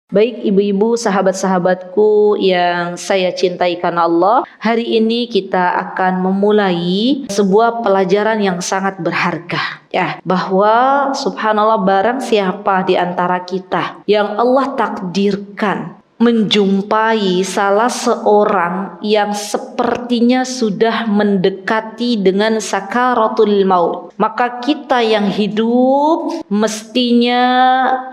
Baik ibu-ibu, sahabat-sahabatku yang saya cintai karena Allah, hari ini kita akan memulai sebuah pelajaran yang sangat berharga. Ya, bahwa subhanallah barang siapa di antara kita yang Allah takdirkan menjumpai salah seorang yang sepertinya sudah mendekati dengan sakaratul maut, maka kita yang hidup mestinya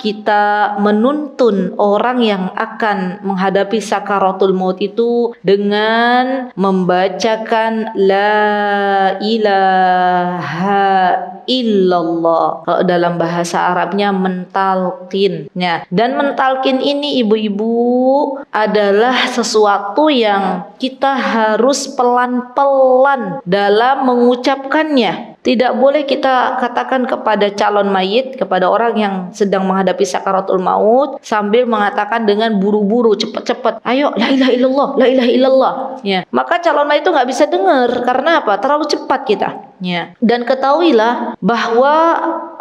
kita menuntun orang yang akan menghadapi sakaratul maut itu dengan membacakan la ilaha illallah. Kalau dalam bahasa Arabnya mentalkin. Ya, dan mentalkin ini ibu-ibu adalah sesuatu yang kita harus pelan-pelan dalam mengucapkannya. Tidak boleh kita katakan kepada calon mayit, kepada orang yang sedang menghadapi sakaratul maut sambil mengatakan dengan buru-buru, cepat-cepat, ayo la ilaha illallah, la ilaha illallah. Ya, maka calon mayit itu nggak bisa dengar karena apa? Terlalu cepat kita. Ya. Dan ketahuilah bahwa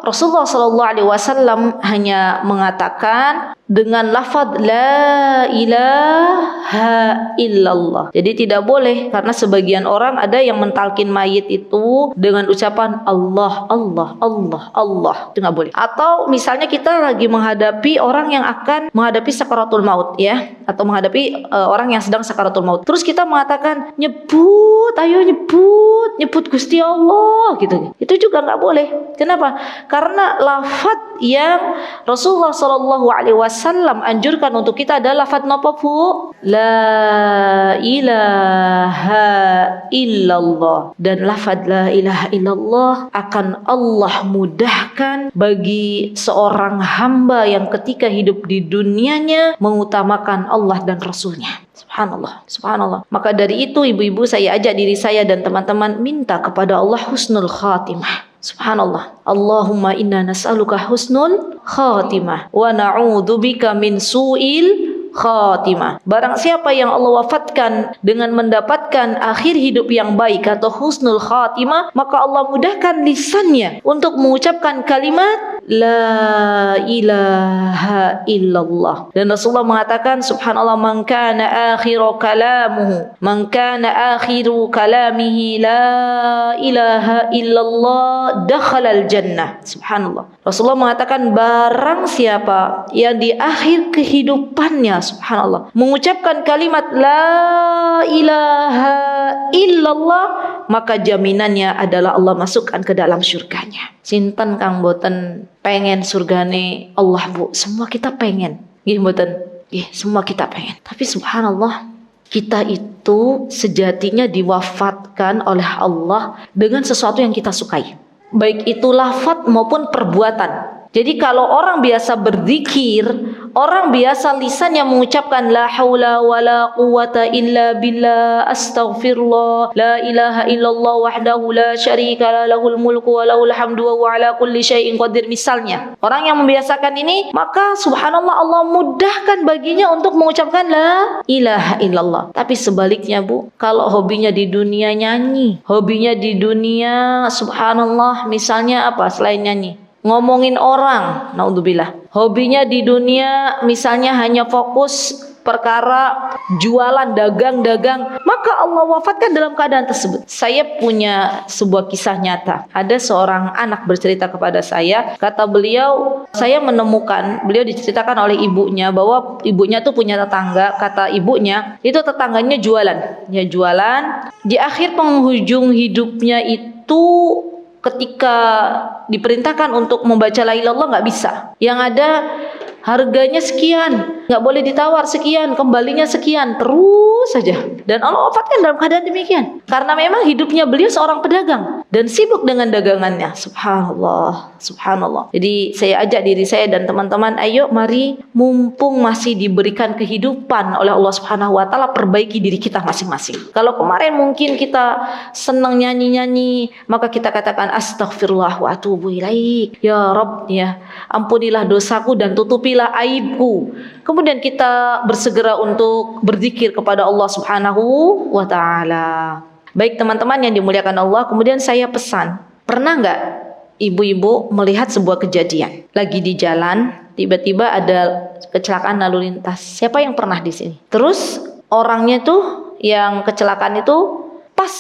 Rasulullah SAW hanya mengatakan dengan lafaz la ilaha illallah. Jadi tidak boleh, karena sebagian orang ada yang mentalkin mayit itu dengan ucapan Allah, Allah, Allah, Allah. Itu nggak boleh. Atau misalnya kita lagi menghadapi orang yang akan menghadapi sakaratul maut, ya, atau menghadapi orang yang sedang sakaratul maut. Terus kita mengatakan nyebut, ayo nyebut, nyebut Gusti Allah gitu. Itu juga nggak boleh. Kenapa? Karena lafaz yang Rasulullah SAW anjurkan untuk kita adalah lafaz napa Bu? La ilaha illallah. Dan lafaz la ilaha illallah akan Allah mudahkan bagi seorang hamba yang ketika hidup di dunianya mengutamakan Allah dan Rasulnya. Subhanallah, subhanallah. Maka dari itu ibu-ibu, saya ajak diri saya dan teman-teman minta kepada Allah husnul khatimah. Subhanallah. Allahumma inna nas'aluka husnul khatimah wa na'udzubika min su'il khatimah. Barang siapa yang Allah wafatkan dengan mendapatkan akhir hidup yang baik atau husnul khatimah, maka Allah mudahkan lisannya untuk mengucapkan kalimat la ilaha illallah. Dan Rasulullah mengatakan subhanallah, man kana akhiru kalamihi la ilaha illallah dakhalal jannah. Subhanallah. Rasulullah mengatakan barang siapa yang di akhir kehidupannya subhanallah mengucapkan kalimat la ilaha illallah, maka jaminannya adalah Allah masukkan ke dalam surganya. Sinten kang boten pengen surgane Allah Bu? Semua kita pengen. Nggih mboten? Nggih, semua kita pengen. Tapi subhanallah, kita itu sejatinya diwafatkan oleh Allah dengan sesuatu yang kita sukai, baik itu lafaz maupun perbuatan. Jadi kalau orang biasa berzikir, orang biasa lisan yang mengucapkan la haula wala quwata illa billah, astaghfirullah, la ilaha illallah wahdahu la syarika lahul mulku wa lahul hamdu wa huwa ala kulli syai'in qadir, misalnya. Orang yang membiasakan ini, maka subhanallah Allah mudahkan baginya untuk mengucapkan la ilaha illallah. Tapi sebaliknya Bu, kalau hobinya di dunia nyanyi, hobinya di dunia subhanallah misalnya apa selain nyanyi? Ngomongin orang, naudzubillah. Hobinya di dunia misalnya hanya fokus perkara jualan, dagang, maka Allah wafatkan dalam keadaan tersebut. Saya punya sebuah kisah nyata. Ada seorang anak bercerita kepada saya, kata beliau, saya menemukan, beliau diceritakan oleh ibunya bahwa ibunya tuh punya tetangga, kata ibunya, itu tetangganya jualan. Ya jualan, di akhir penghujung hidupnya itu ketika diperintahkan untuk membaca la ilaha illallah nggak bisa. Yang ada harganya sekian, nggak boleh ditawar sekian, kembalinya sekian, terus saja. Dan Allah wafatkan dalam keadaan demikian. Karena memang hidupnya beliau seorang pedagang dan sibuk dengan dagangannya. Subhanallah, subhanallah. Jadi saya ajak diri saya dan teman-teman, ayo mari mumpung masih diberikan kehidupan oleh Allah Subhanahu wa taala, perbaiki diri kita masing-masing. Kalau kemarin mungkin kita senang nyanyi-nyanyi, maka kita katakan astaghfirullah wa atubu ilaik. Ya Rabb, ya ampunilah dosaku dan tutupilah aibku. Kemudian kita bersegera untuk berzikir kepada Allah Subhanahu wa taala. Baik teman-teman yang dimuliakan Allah, kemudian saya pesan, pernah nggak ibu-ibu melihat sebuah kejadian? Lagi di jalan, tiba-tiba ada kecelakaan lalu lintas. Siapa yang pernah di sini? Terus orangnya tuh yang kecelakaan itu pas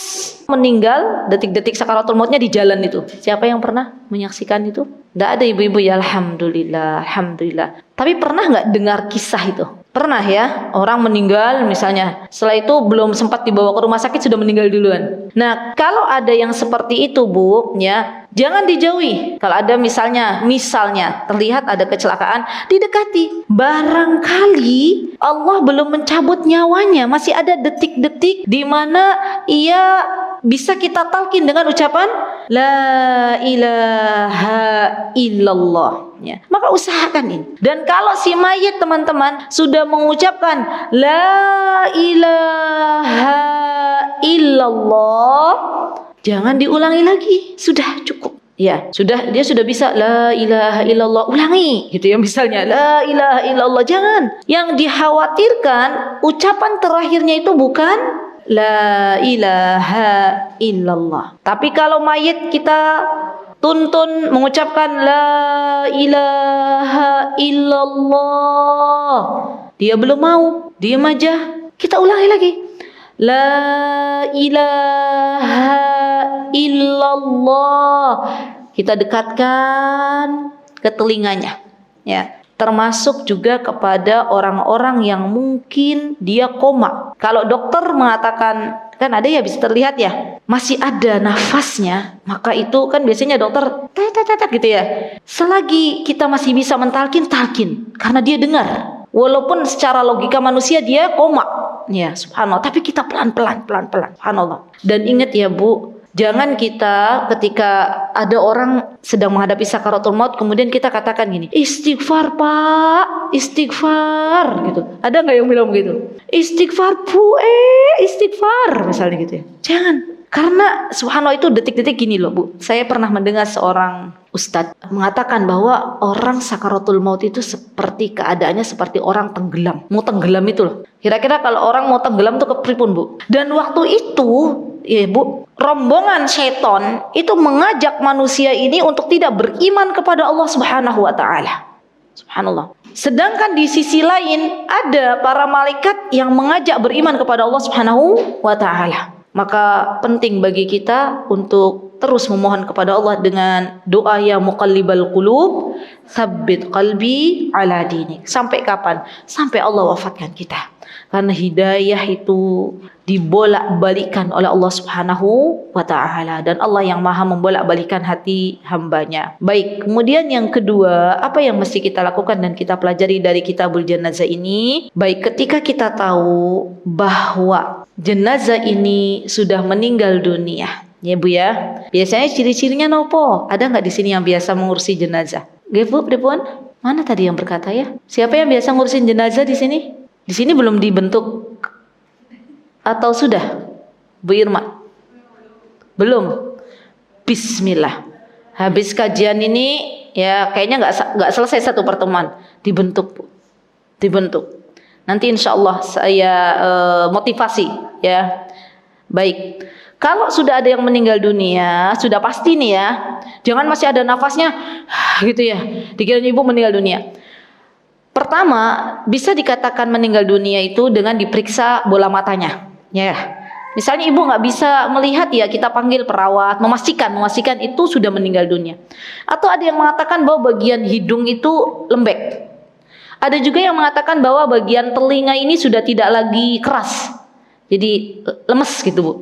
meninggal, detik-detik sakaratul mautnya di jalan itu. Siapa yang pernah menyaksikan itu? Nggak ada ibu-ibu ya, alhamdulillah, alhamdulillah. Tapi pernah nggak dengar kisah itu? Pernah ya, orang meninggal misalnya, setelah itu belum sempat dibawa ke rumah sakit sudah meninggal duluan. Nah, kalau ada yang seperti itu Bu, ya jangan dijauhi. Kalau ada misalnya terlihat ada kecelakaan, didekati. Barangkali Allah belum mencabut nyawanya, masih ada detik-detik di mana ia bisa kita talkin dengan ucapan La ilaha illallah, ya. Maka usahakan ini. Dan kalau si mayit teman-teman sudah mengucapkan La ilaha illallah, jangan diulangi lagi, sudah cukup. Ya, dia sudah bisa La ilaha illallah, ulangi gitu ya, misalnya La ilaha illallah. Jangan. Yang dikhawatirkan ucapan terakhirnya itu bukan La ilaha illallah. Tapi kalau mayit kita tuntun mengucapkan La ilaha illallah, dia belum mau, diam aja, kita ulangi lagi La ilaha illallah, kita dekatkan ke telinganya, ya. Termasuk juga kepada orang-orang yang mungkin dia koma. Kalau dokter mengatakan, kan ada ya bisa terlihat ya, masih ada nafasnya, maka itu kan biasanya dokter tet gitu ya. Selagi kita masih bisa mentalkin, talkin, karena dia dengar. Walaupun secara logika manusia dia koma, ya subhanallah, tapi kita pelan-pelan, subhanallah. Dan ingat ya Bu, jangan kita ketika ada orang sedang menghadapi sakaratul maut kemudian kita katakan gini, istighfar Pak, istighfar gitu. Ada nggak yang bilang begitu? Istighfar Bu, istighfar misalnya gitu ya. Jangan. Karena subhanallah itu detik-detik gini loh Bu. Saya pernah mendengar seorang ustadz mengatakan bahwa orang sakaratul maut itu seperti keadaannya seperti orang tenggelam. Mau tenggelam itu loh. Kira-kira kalau orang mau tenggelam tuh kepripun Bu? Dan waktu itu ya Bu, rombongan syaitan itu mengajak manusia ini untuk tidak beriman kepada Allah Subhanahu wa taala. Subhanallah. Sedangkan di sisi lain ada para malaikat yang mengajak beriman kepada Allah Subhanahu wa taala. Maka penting bagi kita untuk terus memohon kepada Allah dengan doa ya muqallibal qulub, tsabbit qalbi ala dinik. Sampai kapan? Sampai Allah wafatkan kita. Karena hidayah itu dibolak-balikan oleh Allah Subhanahu wa ta'ala, dan Allah yang maha membolak-balikan hati hambanya. Baik, kemudian yang kedua, apa yang mesti kita lakukan dan kita pelajari dari kitabul jenazah ini? Baik, ketika kita tahu bahwa jenazah ini sudah meninggal dunia, ya Bu ya, biasanya ciri-cirinya nopo? Ada nggak di sini yang biasa mengurusi jenazah? Nggih Bu, pripun? Mana tadi yang berkata ya? Siapa yang biasa ngurusin jenazah di sini? Di sini belum dibentuk atau sudah? Bu Irma? Belum. Bismillah. Habis kajian ini ya kayaknya nggak selesai satu pertemuan. Dibentuk Bu. Dibentuk. Nanti insya Allah saya motivasi ya. Baik. Kalau sudah ada yang meninggal dunia, sudah pasti nih ya. Jangan masih ada nafasnya gitu ya. Dikira ibu meninggal dunia. Pertama, bisa dikatakan meninggal dunia itu dengan diperiksa bola matanya. Ya, misalnya ibu nggak bisa melihat ya, kita panggil perawat, memastikan itu sudah meninggal dunia. Atau ada yang mengatakan bahwa bagian hidung itu lembek. Ada juga yang mengatakan bahwa bagian telinga ini sudah tidak lagi keras, jadi lemes gitu Bu.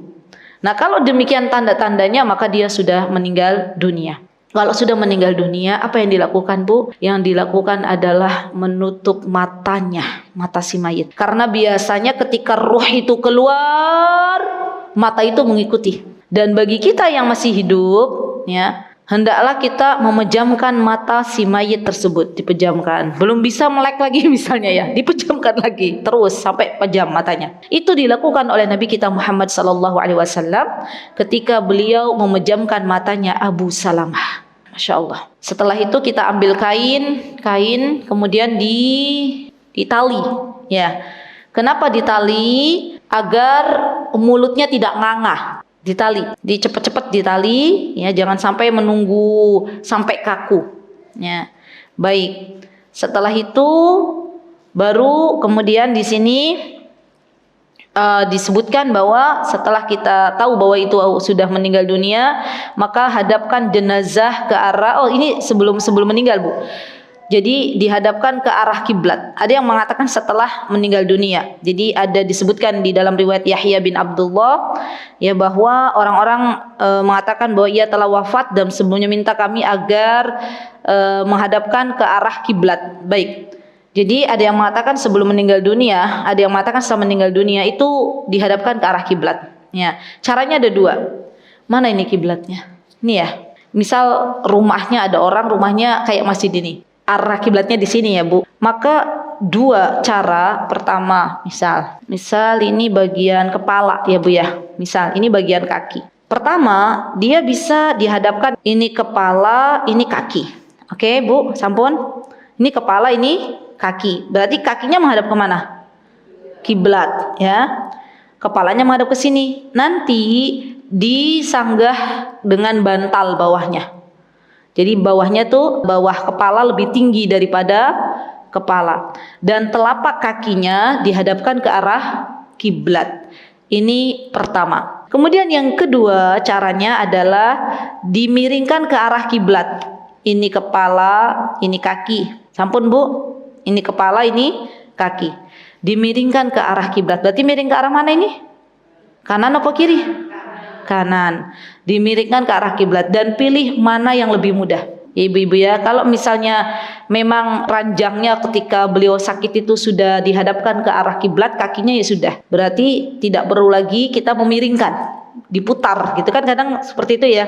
Nah kalau demikian tanda-tandanya maka dia sudah meninggal dunia. Kalau sudah meninggal dunia, apa yang dilakukan Bu? Yang dilakukan adalah menutup matanya, mata si mayit. Karena biasanya ketika ruh itu keluar, mata itu mengikuti. Dan bagi kita yang masih hidup, ya, hendaklah kita memejamkan mata si mayit tersebut, dipejamkan. Belum bisa melek lagi misalnya ya, dipejamkan lagi terus sampai pejam matanya. Itu dilakukan oleh Nabi kita Muhammad SAW ketika beliau memejamkan matanya Abu Salamah. Masya Allah. Setelah itu kita ambil kain kemudian ditali. Ya, kenapa ditali? Agar mulutnya tidak nganga. Ditali, cepet-cepet ditali, ya, jangan sampai menunggu sampai kaku. Ya, baik. Setelah itu Baru kemudian di sini disebutkan bahwa setelah kita tahu bahwa itu sudah meninggal dunia, maka hadapkan jenazah ke arah, ini sebelum meninggal, Bu. Jadi dihadapkan ke arah kiblat. Ada yang mengatakan setelah meninggal dunia. Jadi ada disebutkan di dalam riwayat Yahya bin Abdullah ya, bahwa orang-orang mengatakan bahwa ia telah wafat dan sebelumnya minta kami agar menghadapkan ke arah kiblat. Baik. Jadi ada yang mengatakan sebelum meninggal dunia, ada yang mengatakan setelah meninggal dunia itu dihadapkan ke arah kiblat. Ya, caranya ada dua. Mana ini kiblatnya? Ini ya. Misal rumahnya ada orang, rumahnya kayak masjid ini. Arah kiblatnya di sini ya, Bu. Maka dua cara. Pertama, misal ini bagian kepala ya, Bu ya. Misal ini bagian kaki. Pertama, dia bisa dihadapkan ini kepala, ini kaki. Oke, Bu, sampun. Ini kepala, ini kaki. Berarti kakinya menghadap kemana? Kiblat ya. Kepalanya menghadap ke sini. Nanti disanggah dengan bantal bawahnya. Jadi bawahnya tuh, bawah kepala lebih tinggi daripada kepala. Dan telapak kakinya dihadapkan ke arah kiblat. Ini pertama. Kemudian yang kedua caranya adalah dimiringkan ke arah kiblat. Ini kepala, ini kaki. Sampun, Bu. Ini kepala, ini kaki. Dimiringkan ke arah kiblat. Berarti miring ke arah mana ini? Kanan apa kiri? Kanan. Dimiringkan ke arah kiblat dan pilih mana yang lebih mudah. Ya, ibu-ibu ya, kalau misalnya memang ranjangnya ketika beliau sakit itu sudah dihadapkan ke arah kiblat, kakinya ya sudah. Berarti tidak perlu lagi kita memiringkan, diputar gitu kan, kadang seperti itu ya.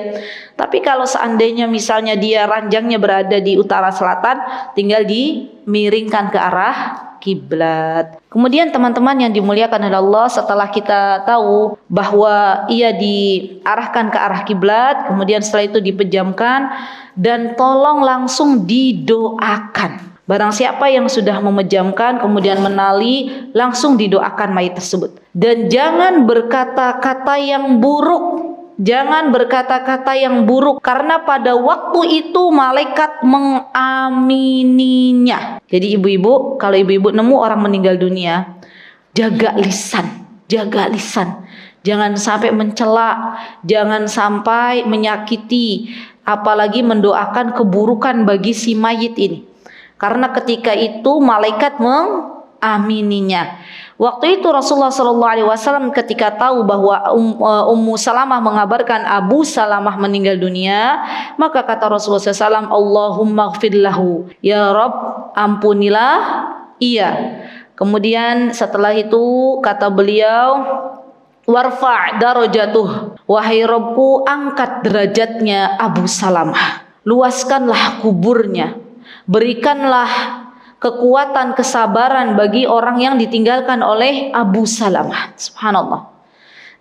Tapi kalau seandainya misalnya dia ranjangnya berada di utara selatan, tinggal dimiringkan ke arah kiblat. Kemudian teman-teman yang dimuliakan oleh Allah, setelah kita tahu bahwa ia diarahkan ke arah kiblat, kemudian setelah itu dipejamkan dan tolong langsung didoakan. Barang siapa yang sudah memejamkan kemudian menali, langsung didoakan mayit tersebut. Dan jangan berkata-kata yang buruk. Jangan berkata-kata yang buruk, karena pada waktu itu malaikat mengamininya. Jadi ibu-ibu, kalau ibu-ibu nemu orang meninggal dunia, jaga lisan. Jangan sampai mencela, jangan sampai menyakiti, apalagi mendoakan keburukan bagi si mayit ini. Karena ketika itu malaikat mengamininya. Waktu itu Rasulullah SAW ketika tahu bahwa Ummu Salamah mengabarkan Abu Salamah meninggal dunia, maka kata Rasulullah SAW, Allahumma gfir lahu, ya Rabb ampunilah ia. Kemudian setelah itu kata beliau, warfa' darajatuh, wahai Rabbku angkat derajatnya Abu Salamah, luaskanlah kuburnya, berikanlah kekuatan, kesabaran bagi orang yang ditinggalkan oleh Abu Salamah. Subhanallah.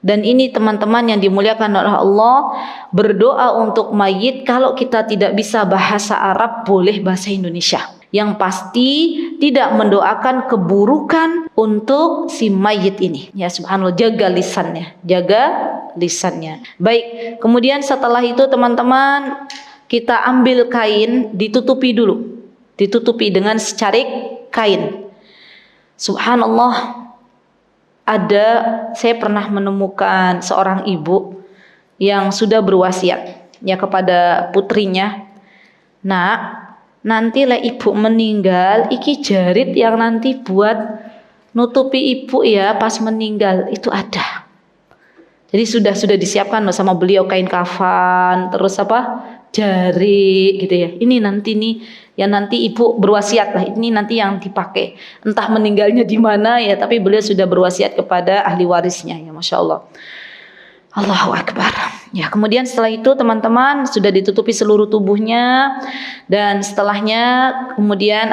Dan ini teman-teman yang dimuliakan oleh Allah, berdoa untuk mayit kalau kita tidak bisa bahasa Arab, boleh bahasa Indonesia. Yang pasti tidak mendoakan keburukan untuk si mayit ini. Ya subhanallah, jaga lisannya. Baik, kemudian setelah itu teman-teman, kita ambil kain, ditutupi dulu. Ditutupi dengan secarik kain. Subhanallah, saya pernah menemukan seorang ibu yang sudah berwasiat ya kepada putrinya, nak, nanti lah ibu meninggal, iki jarit yang nanti buat nutupi ibu ya pas meninggal itu ada. Jadi sudah disiapkan loh sama beliau kain kafan, terus jari gitu ya. Ini nanti nih yang nanti ibu berwasiat lah, ini nanti yang dipakai. Entah meninggalnya di mana ya, tapi beliau sudah berwasiat kepada ahli warisnya ya, masya Allah. Allahu Akbar. Ya, kemudian setelah itu teman-teman sudah ditutupi seluruh tubuhnya, dan setelahnya kemudian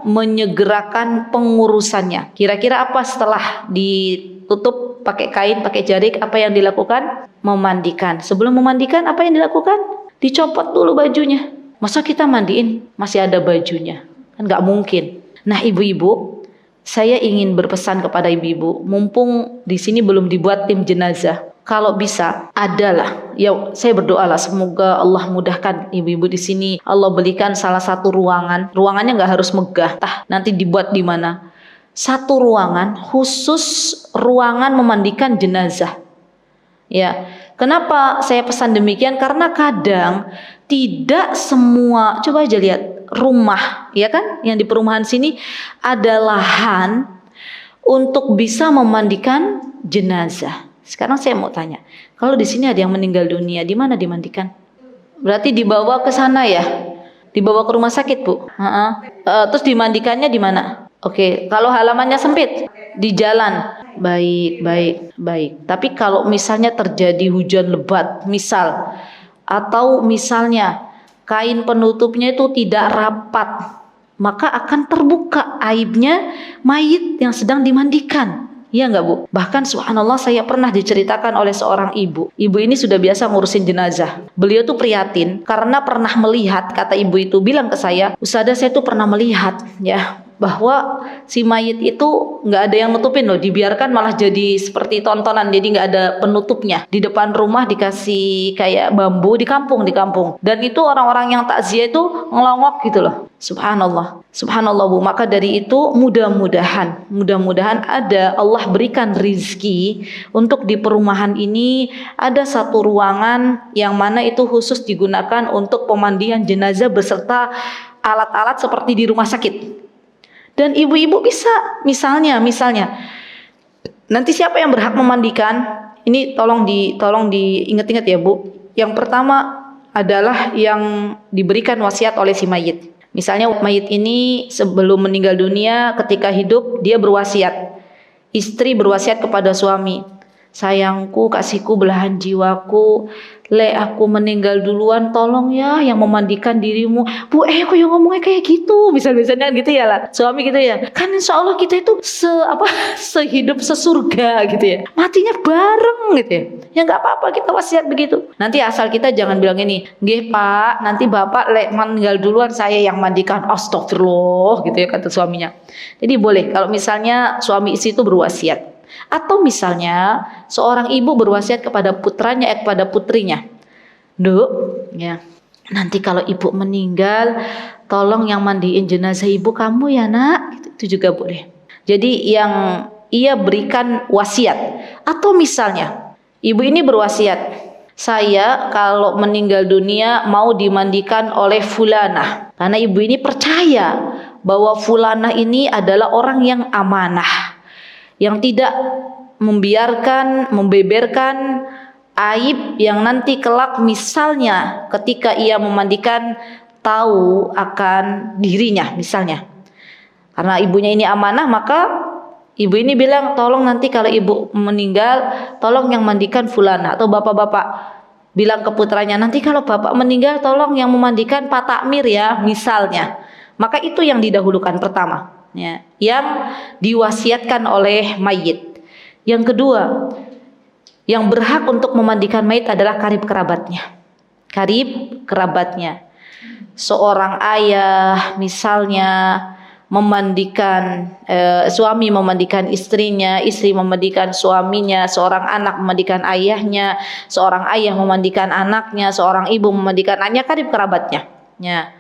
menyegerakan pengurusannya. Kira-kira apa setelah ditutup pakai kain, pakai jarik, apa yang dilakukan? Memandikan. Sebelum memandikan apa yang dilakukan? Dicopot dulu bajunya. Masa kita mandiin masih ada bajunya? Kan nggak mungkin. Nah, ibu-ibu, saya ingin berpesan kepada ibu-ibu, mumpung di sini belum dibuat tim jenazah. kalau bisa adalah, ya saya berdoalah semoga Allah mudahkan ibu-ibu di sini. Allah berikan salah satu ruangan, ruangannya nggak harus megah, nanti dibuat di mana. Satu ruangan khusus ruangan memandikan jenazah. Ya, kenapa saya pesan demikian? Karena kadang tidak semua, coba aja lihat rumah, ya kan, yang di perumahan sini ada lahan untuk bisa memandikan jenazah. Sekarang saya mau tanya, kalau di sini ada yang meninggal dunia, di mana dimandikan? Berarti dibawa ke sana ya? Dibawa ke rumah sakit, Bu? Terus dimandikannya di mana? Oke, kalau halamannya sempit, di jalan. Baik. Tapi kalau misalnya terjadi hujan lebat, misal, atau misalnya kain penutupnya itu tidak rapat, maka akan terbuka aibnya mayit yang sedang dimandikan. Iya enggak, Bu? Bahkan subhanallah, saya pernah diceritakan oleh seorang ibu. Ibu ini sudah biasa ngurusin jenazah. Beliau tuh prihatin karena pernah melihat, kata ibu itu bilang ke saya, "Ustazah, saya tuh pernah melihat ya bahwa si mayit itu nggak ada yang nutupin loh, dibiarkan malah jadi seperti tontonan, jadi nggak ada penutupnya. Di depan rumah dikasih kayak bambu di kampung, dan itu orang-orang yang takziah itu ngelongok gitu loh." Subhanallah, Bu. Maka dari itu mudah-mudahan ada Allah berikan rizki untuk di perumahan ini ada satu ruangan yang mana itu khusus digunakan untuk pemandian jenazah beserta alat-alat seperti di rumah sakit. Dan ibu-ibu bisa misalnya nanti siapa yang berhak memandikan? Ini tolong diingat-ingat ya, Bu. Yang pertama adalah yang diberikan wasiat oleh si mayit. Misalnya mayit ini sebelum meninggal dunia, ketika hidup dia berwasiat. Istri berwasiat kepada suami, "Sayangku, kasihku, belahan jiwaku, aku meninggal duluan, tolong ya yang memandikan dirimu." Bu, kok yang ngomongnya kayak gitu? Misalnya gitu ya lah. Suami gitu ya. Kan insya Allah kita itu sehidup sesurga gitu ya. Matinya bareng gitu ya. Ya nggak apa-apa kita wasiat begitu. Nanti asal kita jangan bilang ini, "Nggih Pak, nanti Bapak meninggal duluan saya yang mandikan." Astagfirullah gitu ya kata suaminya. Jadi boleh kalau misalnya suami istri itu berwasiat. Atau misalnya seorang ibu berwasiat kepada putranya, kepada putrinya, "Duk, ya, nanti kalau ibu meninggal, tolong yang mandiin jenazah ibu kamu ya nak." Itu juga boleh. Jadi yang ia berikan wasiat. Atau misalnya ibu ini berwasiat, "Saya kalau meninggal dunia mau dimandikan oleh fulanah." Karena ibu ini percaya bahwa fulanah ini adalah orang yang amanah, yang tidak membeberkan aib yang nanti kelak misalnya ketika ia memandikan tahu akan dirinya misalnya. Karena ibunya ini amanah, maka ibu ini bilang, "Tolong nanti kalau ibu meninggal, tolong yang mandikan fulana." Atau bapak-bapak bilang ke putranya, "Nanti kalau bapak meninggal, tolong yang memandikan Pak Takmir ya," misalnya. Maka itu yang didahulukan pertama, ya, yang diwasiatkan oleh mayit. Yang kedua, yang berhak untuk memandikan mayit adalah karib kerabatnya. Seorang ayah misalnya memandikan, suami memandikan istrinya, istri memandikan suaminya, seorang anak memandikan ayahnya, seorang ayah memandikan anaknya, seorang ibu memandikan anaknya, karib kerabatnya, ya.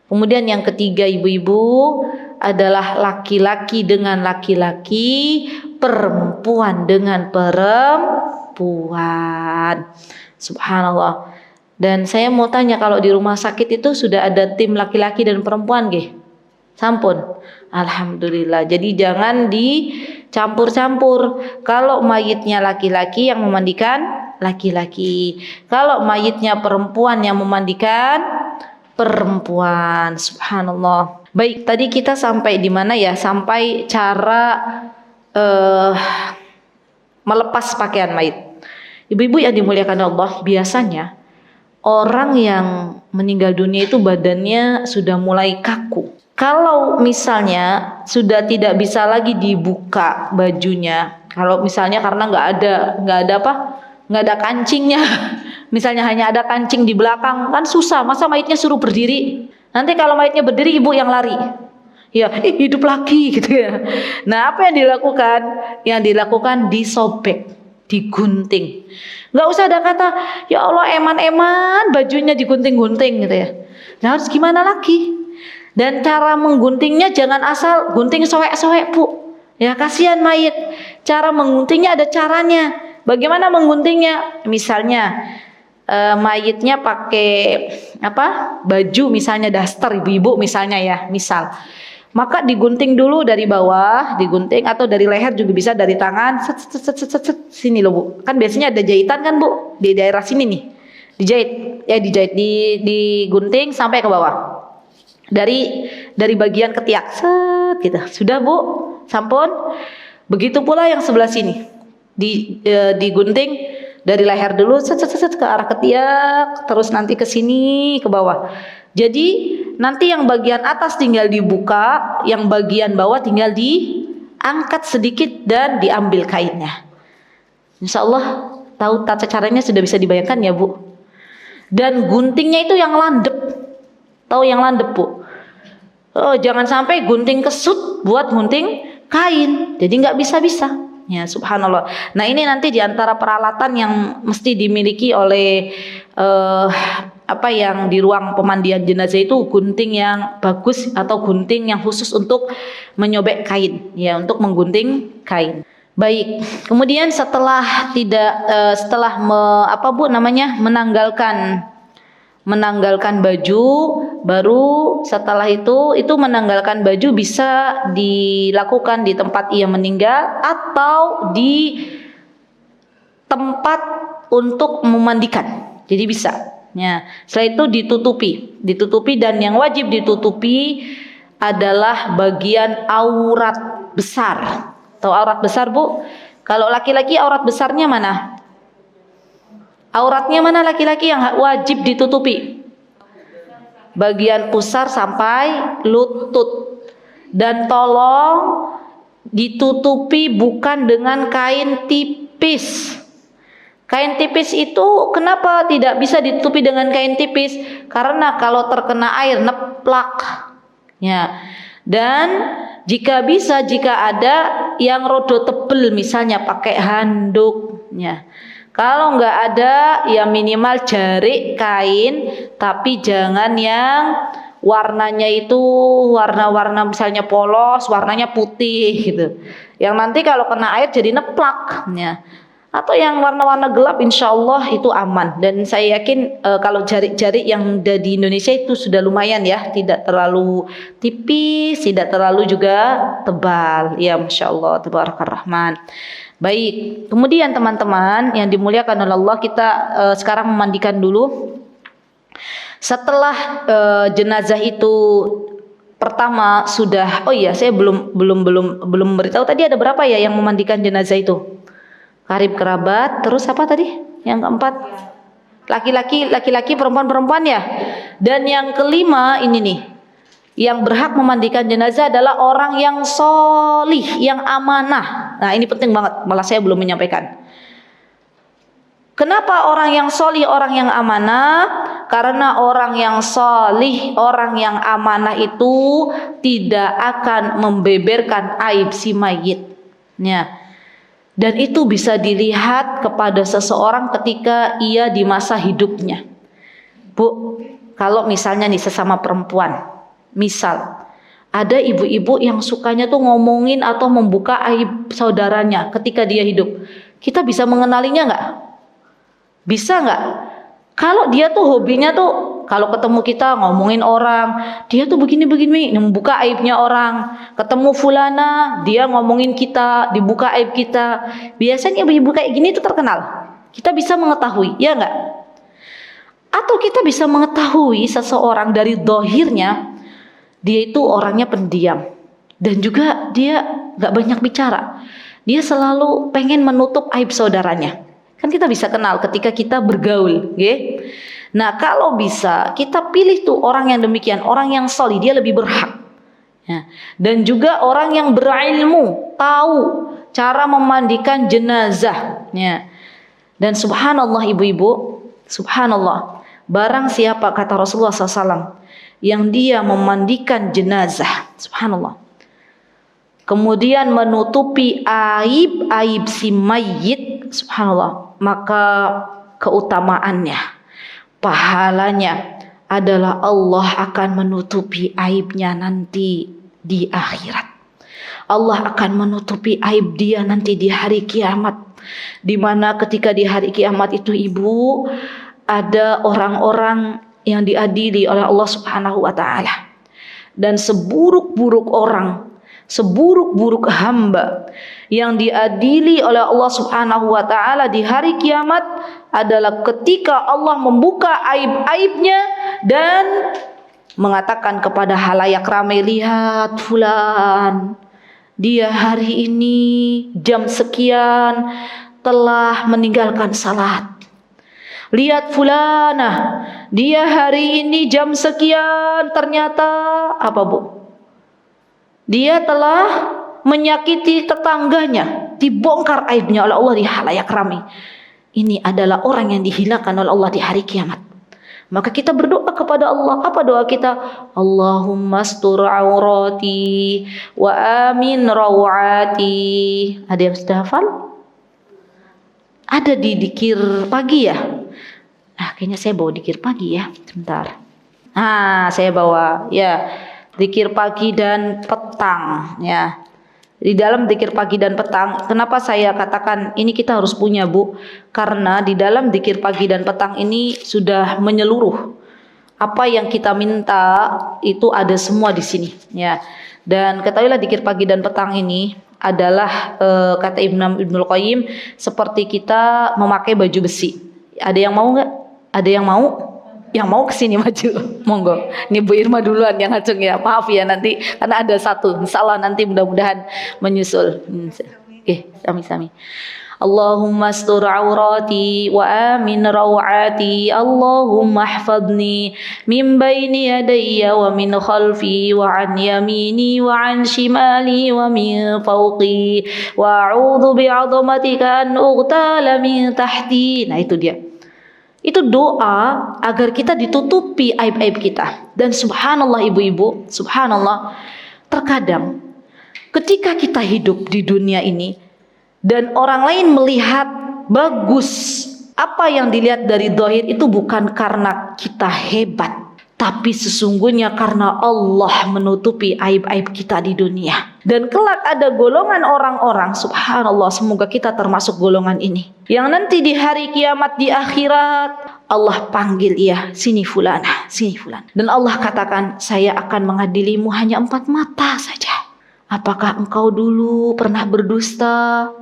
Kemudian yang ketiga, ibu-ibu, adalah laki-laki dengan laki-laki, perempuan dengan perempuan. Subhanallah. Dan saya mau tanya, kalau di rumah sakit itu sudah ada tim laki-laki dan perempuan nggih? Sampun. Alhamdulillah. Jadi jangan dicampur-campur. Kalau mayitnya laki-laki yang memandikan laki-laki, kalau mayitnya perempuan yang memandikan perempuan. Subhanallah. Baik, tadi kita sampai di mana ya? Sampai cara melepas pakaian mayit. Ibu-ibu yang dimuliakan Allah, biasanya orang yang meninggal dunia itu badannya sudah mulai kaku. Kalau misalnya sudah tidak bisa lagi dibuka bajunya, kalau misalnya karena nggak ada kancingnya, misalnya hanya ada kancing di belakang, kan susah, masa mayitnya suruh berdiri. Nanti kalau mayitnya berdiri, ibu yang lari, ya hidup lagi gitu ya. Nah, apa yang dilakukan? Yang dilakukan disobek digunting. Nggak usah ada kata, ya Allah eman-eman bajunya digunting-gunting gitu ya. Nah harus gimana lagi? Dan cara mengguntingnya jangan asal gunting soek-soek Bu. Ya kasihan mayit. Cara mengguntingnya ada caranya. Bagaimana mengguntingnya? Misalnya mayitnya pakai baju misalnya daster ibu-ibu misalnya ya, misal. Maka digunting dulu dari bawah, digunting atau dari leher juga bisa, dari tangan, sini loh Bu. Kan biasanya ada jahitan kan Bu, di daerah sini nih. Dijahit, digunting sampai ke bawah. Dari bagian ketiak, gitu. Sudah Bu, sampun. Begitu pula yang sebelah sini. Digunting dari leher dulu, ke arah ketiak, terus nanti ke sini, ke bawah. Jadi nanti yang bagian atas tinggal dibuka, yang bagian bawah tinggal diangkat sedikit dan diambil kainnya. Insya Allah tahu tata caranya, sudah bisa dibayangkan ya Bu. Dan guntingnya itu yang landep. Tahu yang landep Bu? Oh, jangan sampai gunting kesut buat gunting kain. Jadi nggak bisa-bisa. Ya subhanallah. Nah ini nanti diantara peralatan yang mesti dimiliki oleh yang di ruang pemandian jenazah itu, gunting yang bagus atau gunting yang khusus untuk menyobek kain, ya untuk menggunting kain. Baik. Kemudian setelah menanggalkan baju, baru setelah itu menanggalkan baju bisa dilakukan di tempat ia meninggal atau di tempat untuk memandikan. Jadi bisa. Ya, setelah itu ditutupi dan yang wajib ditutupi adalah bagian aurat besar. Tahu aurat besar Bu? Kalau laki-laki aurat besarnya mana? Auratnya mana laki-laki yang wajib ditutupi? Bagian pusar sampai lutut. Dan tolong ditutupi bukan dengan kain tipis. Kain tipis itu kenapa tidak bisa ditutupi dengan kain tipis? Karena kalau terkena air neplak. Ya. Dan jika ada yang rodo tebel misalnya pakai handuk, ya. Kalau nggak ada ya minimal jarik kain, tapi jangan yang warnanya itu warna-warna misalnya polos, warnanya putih gitu. Yang nanti kalau kena air jadi neplak, ya. Atau yang warna-warna gelap, insya Allah itu aman. Dan saya yakin kalau jarik-jarik yang ada di Indonesia itu sudah lumayan ya, tidak terlalu tipis, tidak terlalu juga tebal. Ya, masya Allah, tabarakallah. Baik, kemudian teman-teman yang dimuliakan oleh Allah, kita sekarang memandikan dulu. Setelah jenazah itu pertama sudah, oh iya saya belum beritahu tadi ada berapa ya yang memandikan jenazah itu? Karib kerabat, terus apa tadi? Yang keempat laki-laki, perempuan ya. Dan yang kelima ini nih, yang berhak memandikan jenazah adalah orang yang solih, yang amanah. Nah ini penting banget, malah saya belum menyampaikan. Kenapa orang yang solih, orang yang amanah? Karena orang yang solih, orang yang amanah itu tidak akan membeberkan aib si mayitnya. Dan itu bisa dilihat kepada seseorang ketika ia di masa hidupnya. Bu, kalau misalnya nih sesama perempuan, misal ada ibu-ibu yang sukanya tuh ngomongin atau membuka aib saudaranya ketika dia hidup, kita bisa mengenalinya nggak? Bisa nggak? Kalau dia tuh hobinya tuh kalau ketemu kita ngomongin orang, dia tuh begini-begini, membuka aibnya orang. Ketemu fulana, dia ngomongin kita, dibuka aib kita. Biasanya ibu-ibu kayak gini itu terkenal. Kita bisa mengetahui, ya nggak? Atau kita bisa mengetahui seseorang dari dohirnya, dia itu orangnya pendiam. Dan juga dia nggak banyak bicara. Dia selalu pengen menutup aib saudaranya. Kan kita bisa kenal ketika kita bergaul, okay? Nah kalau bisa kita pilih tuh orang yang demikian, orang yang solih, dia lebih berhak ya. Dan juga orang yang berilmu, tahu cara memandikan jenazah ya. Dan subhanallah ibu-ibu, subhanallah, barang siapa kata Rasulullah SAW yang dia memandikan jenazah, subhanallah, kemudian menutupi aib-aib si mayit, subhanallah, maka keutamaannya, pahalanya adalah Allah akan menutupi aibnya nanti di akhirat. Allah akan menutupi aib dia nanti di hari kiamat, di mana ketika di hari kiamat itu ibu, ada orang-orang yang diadili oleh Allah Subhanahu wa taala. Dan seburuk-buruk orang, seburuk-buruk hamba yang diadili oleh Allah Subhanahu wa taala di hari kiamat adalah ketika Allah membuka aib-aibnya dan mengatakan kepada halayak ramai, lihat fulan, dia hari ini jam sekian telah meninggalkan salat. Lihat fulanah, dia hari ini jam sekian ternyata apa bu? Dia telah menyakiti tetangganya, dibongkar aibnya oleh Allah di halayak ramai. Ini adalah orang yang dihinakan oleh Allah di hari kiamat. Maka kita berdoa kepada Allah. Apa doa kita? Allahumma astur aurati wa amin rawati. Ada yang sudah hafal? Ada di dikir pagi ya? Kayaknya saya bawa dikir pagi ya. Sebentar. Saya bawa ya dikir pagi dan petang ya. Di dalam dzikir pagi dan petang, kenapa saya katakan ini kita harus punya bu? Karena di dalam dzikir pagi dan petang ini sudah menyeluruh. Apa yang kita minta itu ada semua di sini, ya. Dan ketahuilah dzikir pagi dan petang ini adalah kata Ibnul Qayyim seperti kita memakai baju besi. Ada yang mau nggak? Ada yang mau? Yang mau kesini maju, monggo. Ini Bu Irma duluan yang ngacung ya, maaf ya nanti karena ada satu, insya Allah nanti mudah-mudahan menyusul. Sami-sami. Allahumma astur aurati wa amin rawati, Allahumma hafadni min baini yadayya wa min khalfi wa an yamini wa an shimali wa min fawqi wa a'udhu bi'azamatika an ughtala min tahti. Nah itu dia. Itu doa agar kita ditutupi aib-aib kita. Dan subhanallah ibu-ibu, subhanallah, terkadang ketika kita hidup di dunia ini dan orang lain melihat bagus, apa yang dilihat dari zahir itu bukan karena kita hebat, tapi sesungguhnya karena Allah menutupi aib-aib kita di dunia. Dan kelak ada golongan orang-orang, subhanallah, semoga kita termasuk golongan ini, yang nanti di hari kiamat di akhirat Allah panggil, ya sini fulana, sini fulan. Dan Allah katakan, saya akan mengadilimu hanya 4 mata saja. Apakah engkau dulu pernah berdusta?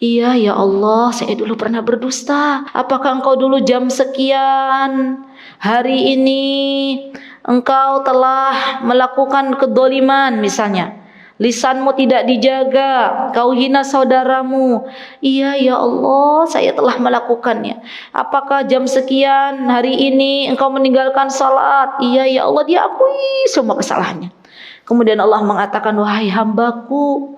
Iya ya Allah, saya dulu pernah berdusta. Apakah engkau dulu jam sekian hari ini engkau telah melakukan kedoliman misalnya, lisanmu tidak dijaga, kau hina saudaramu? Iya ya Allah, saya telah melakukannya. Apakah jam sekian hari ini engkau meninggalkan salat? Iya ya Allah, dia akui semua kesalahannya. Kemudian Allah mengatakan, wahai hambaku,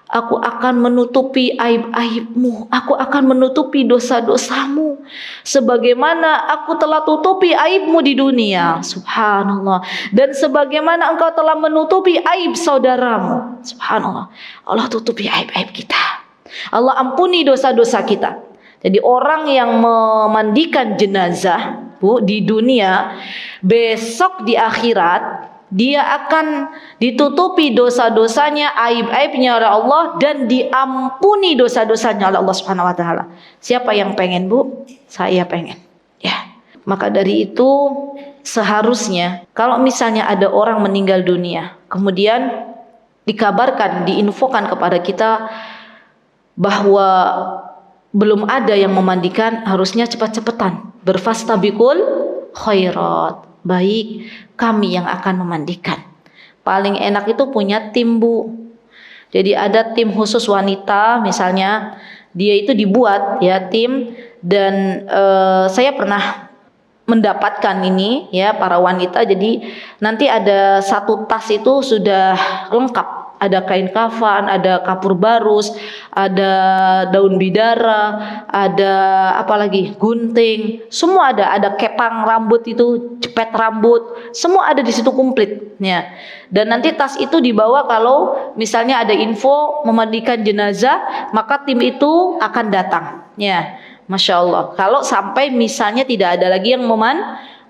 aku akan menutupi aib-aibmu, aku akan menutupi dosa-dosamu sebagaimana aku telah tutupi aibmu di dunia. Subhanallah. Dan sebagaimana engkau telah menutupi aib saudaramu. Subhanallah. Allah tutupi aib-aib kita. Allah ampuni dosa-dosa kita. Jadi orang yang memandikan jenazah, Bu, di dunia, besok di akhirat dia akan ditutupi dosa-dosanya, aib-aibnya oleh Allah, dan diampuni dosa-dosanya oleh Allah Subhanahu wa taala. Siapa yang pengen, Bu? Saya pengen. Ya. Maka dari itu seharusnya kalau misalnya ada orang meninggal dunia, kemudian dikabarkan, diinfokan kepada kita bahwa belum ada yang memandikan, harusnya cepat-cepatan berfastabiqul khairat. Baik, kami yang akan memandikan. Paling enak itu punya tim, Bu. Jadi ada tim khusus wanita misalnya, dia itu dibuat ya tim, dan saya pernah mendapatkan ini ya para wanita. Jadi nanti ada satu tas itu sudah lengkap ada kain kafan, ada kapur barus, ada daun bidara, ada apa lagi? Gunting, semua ada kepang rambut itu, cepet rambut, semua ada di situ komplit ya. Dan nanti tas itu dibawa kalau misalnya ada info memandikan jenazah, maka tim itu akan datang ya. Masya Allah. Kalau sampai misalnya tidak ada lagi yang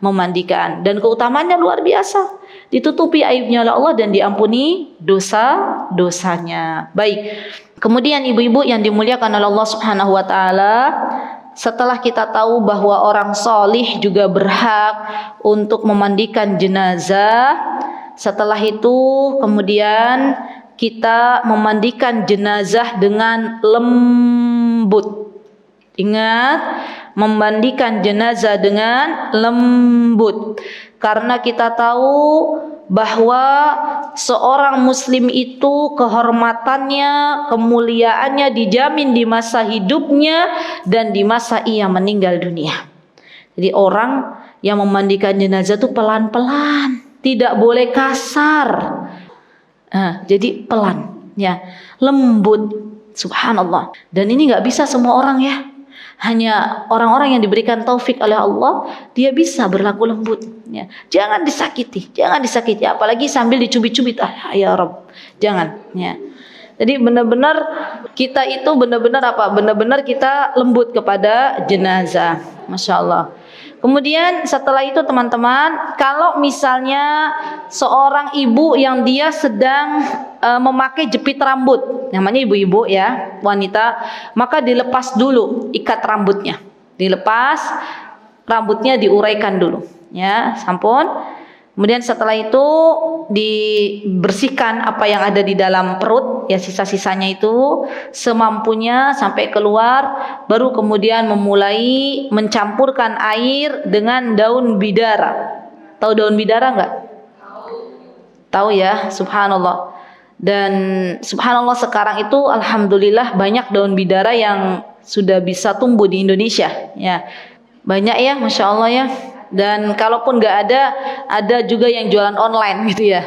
memandikan, dan keutamaannya luar biasa, ditutupi aibnya oleh Allah dan diampuni dosa-dosanya. Baik. Kemudian ibu-ibu yang dimuliakan oleh Allah Subhanahu wa taala, setelah kita tahu bahwa orang solih juga berhak untuk memandikan jenazah, setelah itu kemudian kita memandikan jenazah dengan lembut. Ingat, memandikan jenazah dengan lembut, karena kita tahu bahwa seorang muslim itu kehormatannya, kemuliaannya dijamin di masa hidupnya dan di masa ia meninggal dunia. Jadi orang yang memandikan jenazah itu pelan-pelan, tidak boleh kasar. Jadi pelan ya, lembut. Subhanallah. Dan ini nggak bisa semua orang ya. Hanya orang-orang yang diberikan taufik oleh Allah, dia bisa berlaku lembut ya. Jangan disakiti, apalagi sambil dicubit-cubit. Ya Rabb, jangan ya. Jadi benar-benar kita itu benar-benar kita lembut kepada jenazah. Masya Allah. Kemudian setelah itu teman-teman, kalau misalnya seorang ibu yang dia sedang memakai jepit rambut, namanya ibu-ibu ya, wanita, maka dilepas dulu ikat rambutnya, dilepas rambutnya, diuraikan dulu ya, sampun. Kemudian setelah itu dibersihkan apa yang ada di dalam perut ya, sisa-sisanya itu semampunya sampai keluar, baru kemudian memulai mencampurkan air dengan daun bidara. Tahu daun bidara enggak? Tahu ya, subhanallah. Dan subhanallah sekarang itu alhamdulillah banyak daun bidara yang sudah bisa tumbuh di Indonesia ya. Banyak ya, Masya Allah ya. Dan kalaupun nggak ada juga yang jualan online gitu ya,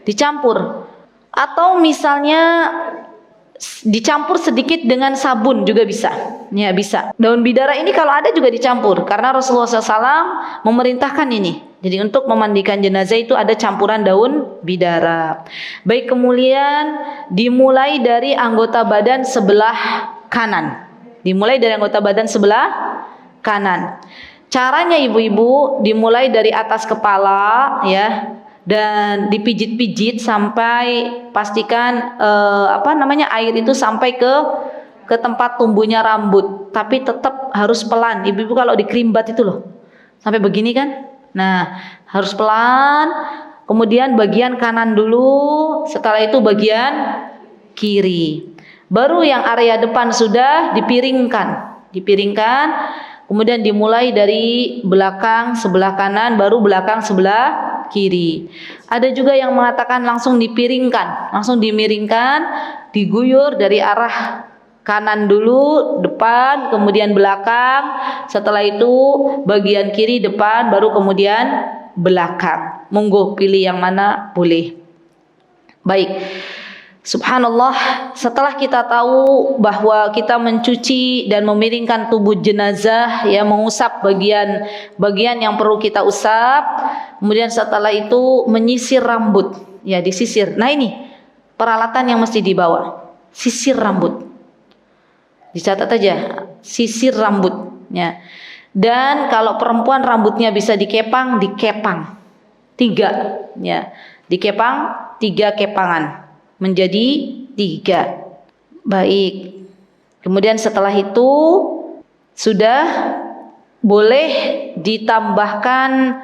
dicampur. Atau misalnya dicampur sedikit dengan sabun juga bisa ya, bisa. Daun bidara ini kalau ada juga dicampur, karena Rasulullah SAW memerintahkan ini. Jadi untuk memandikan jenazah itu ada campuran daun bidara. Baik, kemudian dimulai dari anggota badan sebelah kanan. Kanan. Caranya ibu-ibu dimulai dari atas kepala ya, dan dipijit-pijit sampai pastikan air itu sampai ke tempat tumbuhnya rambut, tapi tetap harus pelan. Ibu-ibu kalau dikerimbat itu loh, sampai begini kan. Nah, harus pelan. Kemudian bagian kanan dulu, setelah itu bagian kiri. Baru yang area depan sudah dipiringkan. Kemudian dimulai dari belakang sebelah kanan, baru belakang sebelah kiri. Ada juga yang mengatakan langsung dimiringkan, diguyur dari arah kanan dulu, depan, kemudian belakang. Setelah itu bagian kiri, depan, baru kemudian belakang. Monggo pilih yang mana, boleh. Baik. Subhanallah, setelah kita tahu bahwa kita mencuci dan memiringkan tubuh jenazah ya, mengusap bagian yang perlu kita usap, kemudian setelah itu menyisir rambut ya, disisir. Nah, ini peralatan yang mesti dibawa, sisir rambut. Dicatat aja, sisir rambut ya. Dan kalau perempuan rambutnya bisa dikepang 3 ya, dikepang 3 kepangan menjadi 3. Baik. Kemudian setelah itu sudah boleh ditambahkan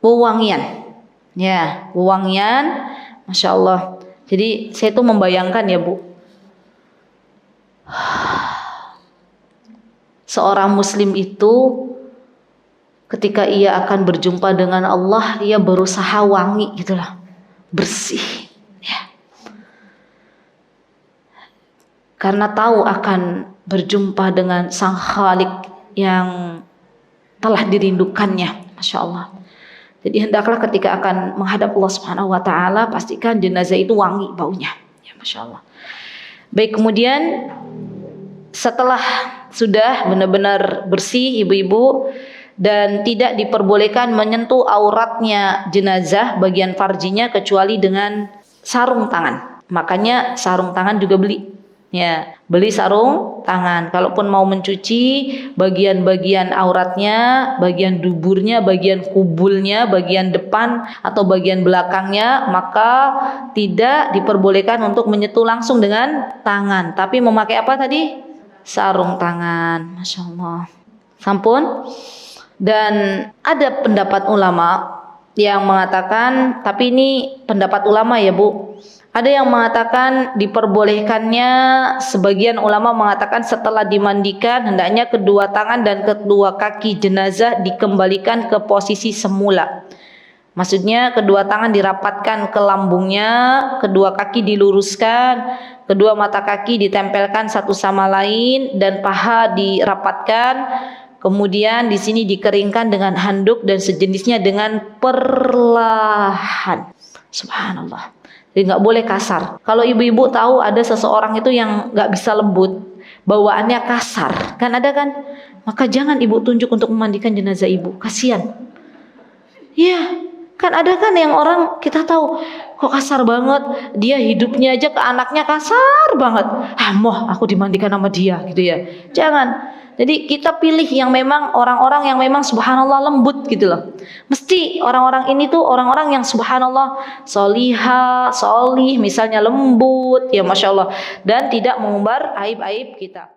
wewangian. Ya, wewangian. Masya Allah. Jadi saya tuh membayangkan ya Bu, seorang muslim itu ketika ia akan berjumpa dengan Allah, ia berusaha wangi gitulah, bersih ya. Karena tahu akan berjumpa dengan Sang Khalik yang telah dirindukannya, Masya Allah. Jadi hendaklah ketika akan menghadap Allah Subhanahu wa taala, pastikan jenazah itu wangi baunya Ya, Masya Allah. Baik, kemudian setelah sudah benar-benar bersih ibu-ibu dan tidak diperbolehkan menyentuh auratnya jenazah bagian farjinya kecuali dengan sarung tangan. Makanya sarung tangan juga beli. Ya, beli sarung tangan. Kalaupun mau mencuci bagian-bagian auratnya, bagian duburnya, bagian kubulnya, bagian depan atau bagian belakangnya, maka tidak diperbolehkan untuk menyentuh langsung dengan tangan, tapi memakai apa tadi? Sarung tangan. Masya Allah. Sampun. Dan ada pendapat ulama yang mengatakan, tapi ini pendapat ulama ya Bu, ada yang mengatakan diperbolehkannya, sebagian ulama mengatakan setelah dimandikan hendaknya kedua tangan dan kedua kaki jenazah dikembalikan ke posisi semula. Maksudnya kedua tangan dirapatkan ke lambungnya, kedua kaki diluruskan, kedua mata kaki ditempelkan satu sama lain dan paha dirapatkan. Kemudian di sini dikeringkan dengan handuk dan sejenisnya dengan perlahan. Subhanallah. Jadi nggak boleh kasar. Kalau ibu-ibu tahu ada seseorang itu yang nggak bisa lembut, bawaannya kasar, kan ada kan? Maka jangan ibu tunjuk untuk memandikan jenazah ibu, kasihan. Iya, kan ada kan yang orang kita tahu kok kasar banget, dia hidupnya aja ke anaknya kasar banget. Moh aku dimandikan sama dia gitu ya. Jangan. Jadi kita pilih yang memang orang-orang yang memang subhanallah lembut gitu loh. Mesti orang-orang ini tuh orang-orang yang subhanallah solihah, solih misalnya lembut ya Masya Allah. Dan tidak mengumbar aib-aib kita.